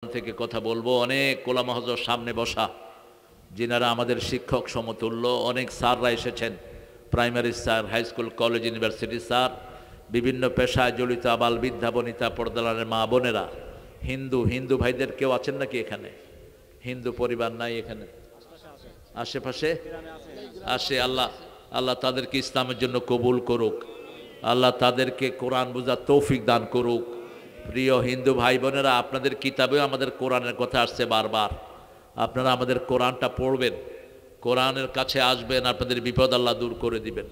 থেকে কথা বলবো। অনেক ওলামা হযরত সামনে বসা, যিনারা আমাদের শিক্ষক সমতুল্য। অনেক স্যাররা এসেছেন, primary sir, high school, college, university sir, বিভিন্ন পেশায় জড়িত আবাল বৃদ্ধা বনিতা, পর্দালানের মা বোনেরা, হিন্দু ভাইদের কেউ আছেন নাকি এখানে? হিন্দু পরিবার নাই এখানে? আশেপাশে আসে। আল্লাহ তাদেরকে ইসলামের জন্য কবুল করুক। আল্লাহ তাদেরকে কোরআন বুঝার তৌফিক দান করুক। প্রিয় হিন্দু ভাই বোনেরা, আপনাদের কিতাবেও আমাদের কোরআনের কথা আসছে বারবার। আপনারা আমাদের কোরআনটা পড়বেন, কোরআনের কাছে আসবেন, আপনাদের বিপদ আল্লাহ দূর করে দিবেন।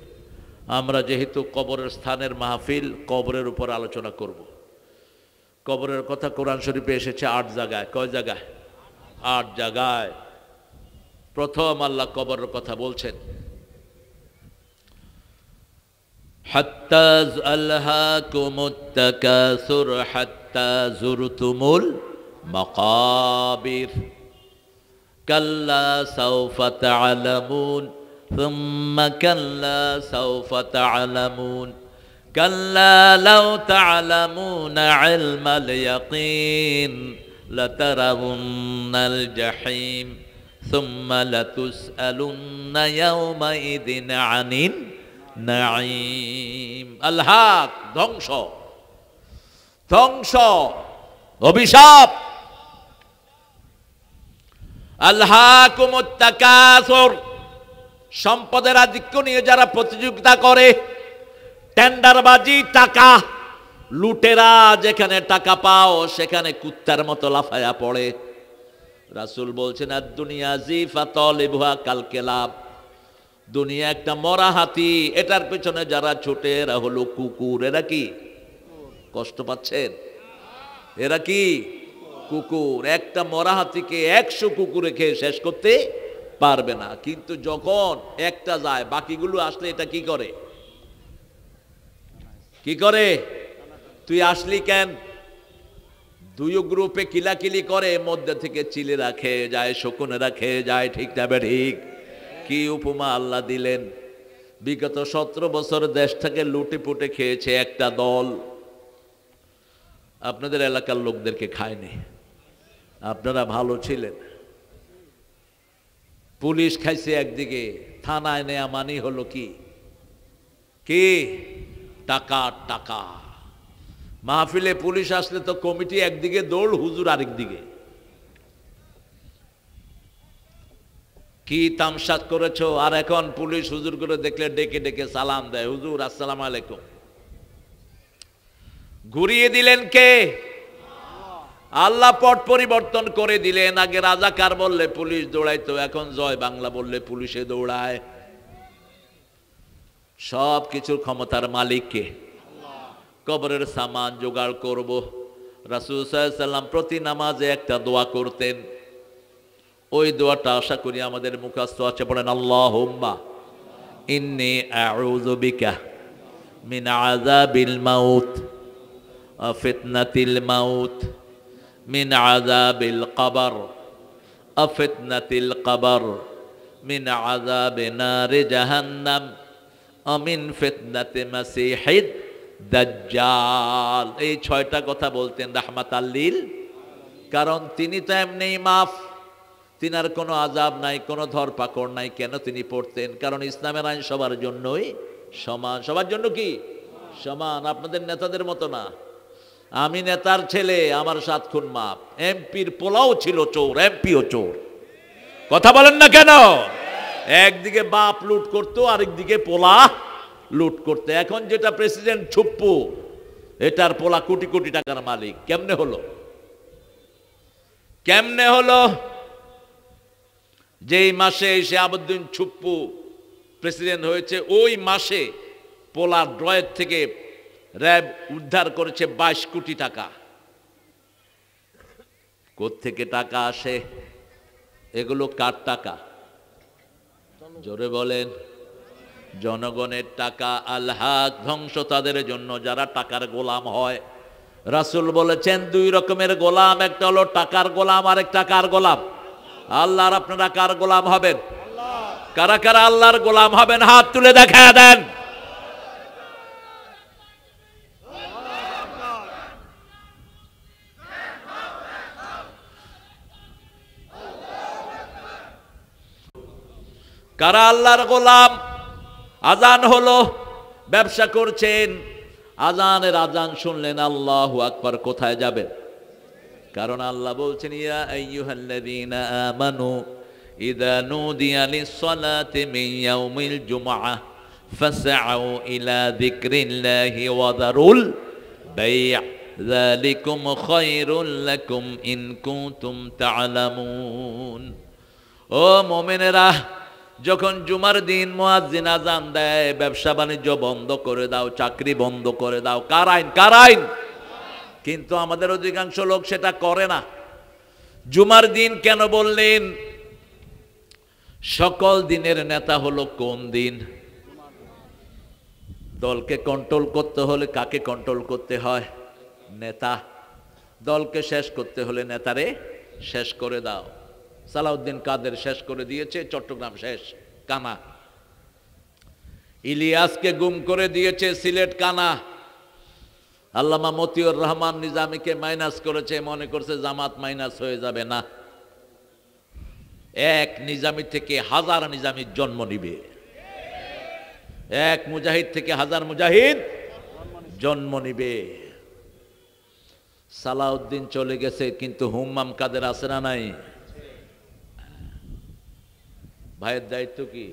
আমরা যেহেতু কবরের স্থানের মাহফিল, কবরের উপর আলোচনা করব। কবরের কথা কোরআন শরীফে এসেছে 8 জায়গায়। কয় জায়গায়? 8 জায়গায়। প্রথম আল্লাহ কবরের কথা বলছেন, হাত্তা আলহাকুমুত তাকাসুর হাত্তা যুরতুমুল মাকাবির কাল্লা সাওফা তা'লামুন সুম্মা কাল্লা সাওফা তা'লামুন কাল্লা লাউ তা'লামুনা ইলমাল ইয়াকিন লাতারাউন্নাল জাহিম সুম্মা লাতুসআলুন্না ইয়াওমাইযিন আনিন নাঈম। আলহাক, ধ্বংস, অভিশাপ। আলহাকুমুত তাকাসুর, সম্পদের আধিক্য নিয়ে যারা প্রতিযোগিতা করে, টেন্ডারবাজি, টাকা, লুটেরা যেখানে টাকা পাও সেখানে কুত্তার মতো লাফায়া পড়ে। রাসূল বলছেন, আদ-দুনিয়া জিফাতুলিবুহা কাল কিলাব, দুনিয়া একটা মরা হাতি, এটার পেছনে যারা ছোটে এরা হলো কুকুর। এরা কি কষ্ট পাচ্ছেন? এরা কি কুকুর। একটা মরা হাতিকে 100 কুকুরে খেয়ে শেষ করতে পারবে না। কিন্তু যখন একটা যায়, বাকিগুলো আসলে এটা কি করে? তুই আসলি কেন? দুই গ্রুপে কিলাকিলি করে, মধ্যে থেকে চিলেরা খেয়ে যায়, শকুনেরা খেয়ে যায়। ঠিক না ঠিক? কি উপমা আল্লাহ দিলেন। বিগত 17 বছর দেশটাকে লুটে পুটে খেয়েছে একটা দল, আপনাদের এলাকার লোকদেরকে খায়নি। আপনারা ভালো ছিলেন। পুলিশ খাইছে একদিকে, থানায় নেয়া মানি হলো কি টাকা। মাহফিলে পুলিশ আসলে তো কমিটি একদিকে দৌড়, হুজুর আরেক দিকে। কি তামসা করেছো? আর এখন পুলিশ হুজুর করে দেখলে ডেকে ডেকে সালাম দেয়, হুজুর আসসালামু আলাইকুম। ঘুরিয়ে দিলেন কে? আল্লাহ পট পরিবর্তন করে দিলেন। আগে রাজাকার বললে পুলিশ দৌড়াইতো, এখন জয় বাংলা বললে পুলিশে দৌড়ায়। সব কিছুর ক্ষমতার মালিক কে? কবরের সামান জোগাড় করব। রাসূল সাল্লাল্লাহু আলাইহি ওয়াসাল্লাম প্রতি নামাজে একটা দোয়া করতেন। ওই দোয়াটা আশা করি আমাদের মুখস্থ আছে। বলেন, আল্লাহুম্মা ইন্নী আউযু বিকা মিন আযাবিল মাউত ওয়া ফিতনাতিল মাউত, মিন আযাবিল কবর ওয়া ফিতনাতিল কবর, মিন আযাবি নারি জাহান্নাম ওয়া মিন ফিতনাতি মাসিহিদ দাজ্জাল। এই 6টা কথা বলতেন রাহমাতাল লিল, কারণ তিনি তো এমনি মাফ, তিনার কোনো আযাব নাই, কোনো ধরপাকড় নাই। কেন তিনি পড়তেন? কারণ ইসলামের আইন সবার জন্যই সমান। সবার জন্য কি সমান? আপনাদের নেতাদের মতো না। আমি নেতার ছেলে, আমার 7 খুন মাপ। এমপির পোলাও ছিল চোর, এমপিও চোর। কথা বলেন না কেন? একদিকে বাপ লুট করতো, আরেকদিকে পোলা লুট করতে। এখন যেটা প্রেসিডেন্ট ছুপ্পু, এটার পোলা কোটি কোটি টাকার মালিক। কেমনে হলো? যেই মাসে শিহাবুদ্দিন ছুপ্পু প্রেসিডেন্ট হয়েছে, ওই মাসে পোলা ড্রয়ের থেকে র্যাব উদ্ধার করেছে 22 কোটি টাকা। কোত্থেকে টাকা আসে? এগুলো কার টাকা? জোরে বলেন। জনগণের টাকা। আলহাক, ধ্বংস তাদের জন্য যারা টাকার গোলাম হয়। রাসূল বলেছেন 2 রকমের গোলাম, একটা হলো টাকার গোলাম, আর একটা কার গোলাম? আল্লাহর। আপনারা কার গোলাম হবেন? কারা কারা আল্লাহর গোলাম হবেন? হাত তুলে দেখা দেন। কারা আল্লাহর গোলাম? আজান হলো, ব্যবসা করছেন, আজানের আজান শুনলেন আল্লাহু আকবার, কোথায় যাবেন? কারণ আল্লাহ বলছেন ইয়া আইয়ুহাল্লাযীনা আমানু ইযা নুদিয়া লিস-সালাতি মিন ইয়াউমিল জুমআহ ফাসআউ ইলা যিকরিল্লাহি ওয়া যারুল বাই', যালিকুম খায়রুল লাকুম ইন কুনতুম তা'লামুন। ও মুমিনেরা, যখন জুমার দিন মুয়াজ্জিন আজান দেয়, ব্যবসা বাণিজ্য বন্ধ করে দাও, চাকরি বন্ধ করে দাও। কার আইন? কার আইন? কিন্তু আমাদের অধিকাংশ লোক সেটা করে না। জুমার দিন কেন বললেন? সকল দিনের নেতা হলো কোন দিন? দলকে কন্ট্রোল করতে হলে কাকে কন্ট্রোল করতে হয়? নেতা। দলকে শেষ করতে হলে নেতারে শেষ করে দাও। সালাউদ্দিন কাদের শেষ করে দিয়েছে, চট্টগ্রাম শেষ, কানা। ইলিয়াসকে গুম করে দিয়েছে, সিলেট কানা। আল্লামা মতিউর রহমান নিজামীকে মাইনাস করেছে, মনে করছে জামাত মাইনাস হয়ে যাবে না। এক নিজামী থেকে হাজার নিজামীর জন্ম নিবে, এক মুজাহিদ থেকে হাজার মুজাহিদ জন্ম নিবে। সালাউদ্দিন চলে গেছে, কিন্তু হুম্মাম কাদের আছে না নাই? ভাইয়ের দায়িত্ব কি?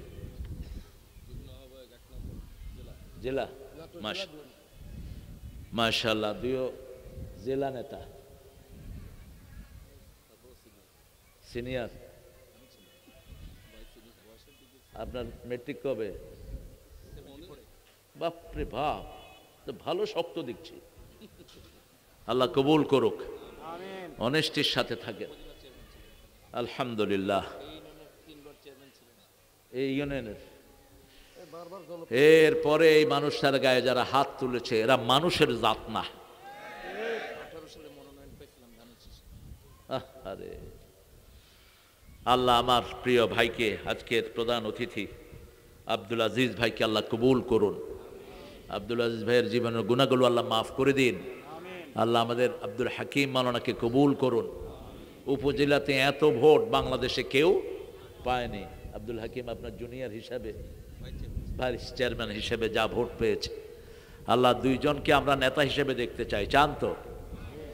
জেলা। মাশাআল্লাহ, দুইও জেলা নেতা, সিনিয়র। আপনার মেট্রিক কবে? বাপরে বাপ, তো ভালো শক্ত দেখছি। আল্লাহ কবুল করুক, অনেস্টির সাথে থাকেন। আলহামদুলিল্লাহ। এই ইউনিয়নের এরপরে এই মানুষটার গায়ে যারা হাত তুলেছে, এরা মানুষের জাত না। আরে আল্লাহ আমার প্রিয় ভাইকে, আজকের প্রধান অতিথি আব্দুল আজিজ ভাইকে আল্লাহ কবুল করুন। আব্দুল আজিজ ভাইয়ের জীবনের গুনাহগুলো আল্লাহ মাফ করে দিন। আল্লাহ আমাদের আব্দুল হাকিম মাওলানাকে কবুল করুন। উপজেলাতে এত ভোট বাংলাদেশে কেউ পায়নি। আব্দুল হাকিম আপনার জুনিয়র হিসাবে, ভাইস চেয়ারম্যান হিসেবে যা ভোট পেয়েছে, আল্লাহ দুইজনকে আমরা নেতা হিসেবে দেখতে চাই। চান তো?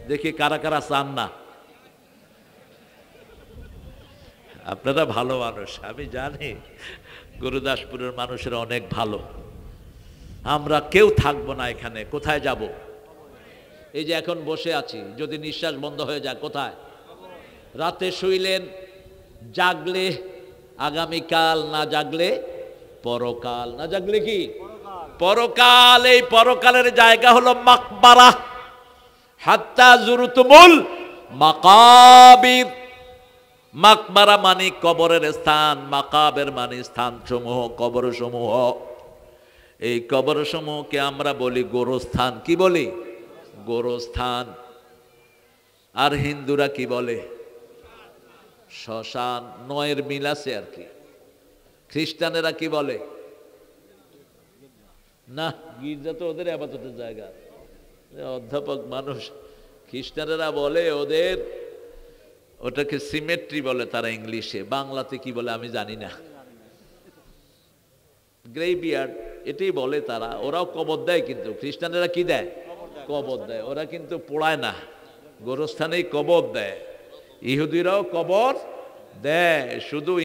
দেখি কারা কারা চান না। আপনারা ভালো মানুষ, আমি জানি গুরুদাসপুরের মানুষেরা অনেক ভালো। আমরা কেউ থাকবো না এখানে, কোথায় যাব? এই যে এখন বসে আছি, যদি নিঃশ্বাস বন্ধ হয়ে যায় কোথায়? রাতে শুইলেন, জাগলে আগামীকাল, না জাগলে পরকাল। না জাগলে কি পরকাল। এই পরকালের জায়গা হলো মাকবারা। হাত্তা জুরতুমুল মাকাবির। মাকবারা মানে কবরের স্থান, মাকাবের মানে স্থান সমূহ, কবর সমূহ। এই কবর সমূহকে আমরা বলি গোরস্থান। কি বলি? গোরস্থান। আর হিন্দুরা কি বলে? শ্মশান। নয়ের মিল আছে আর কি। খ্রিস্টানেরা কি বলে? না, গির্জা তো ওদের আবাদতের জায়গা। অধ্যাপক মানুষ। খ্রিস্টানেরা বলে ওদের ওটাকে সিমেট্রি বলে তারা ইংলিশে, বাংলাতে কি বলে আমি জানি না। গ্রেভিয়ার্ড এটাই বলে তারা। ওরাও কবর দেয়, কিন্তু খ্রিস্টানেরা কি দেয়? কবর দেয়। ওরা কিন্তু পোড়ায় না, গোরস্থানেই কবর দেয়। ইহুদিরাও কবর দেয়, শুধু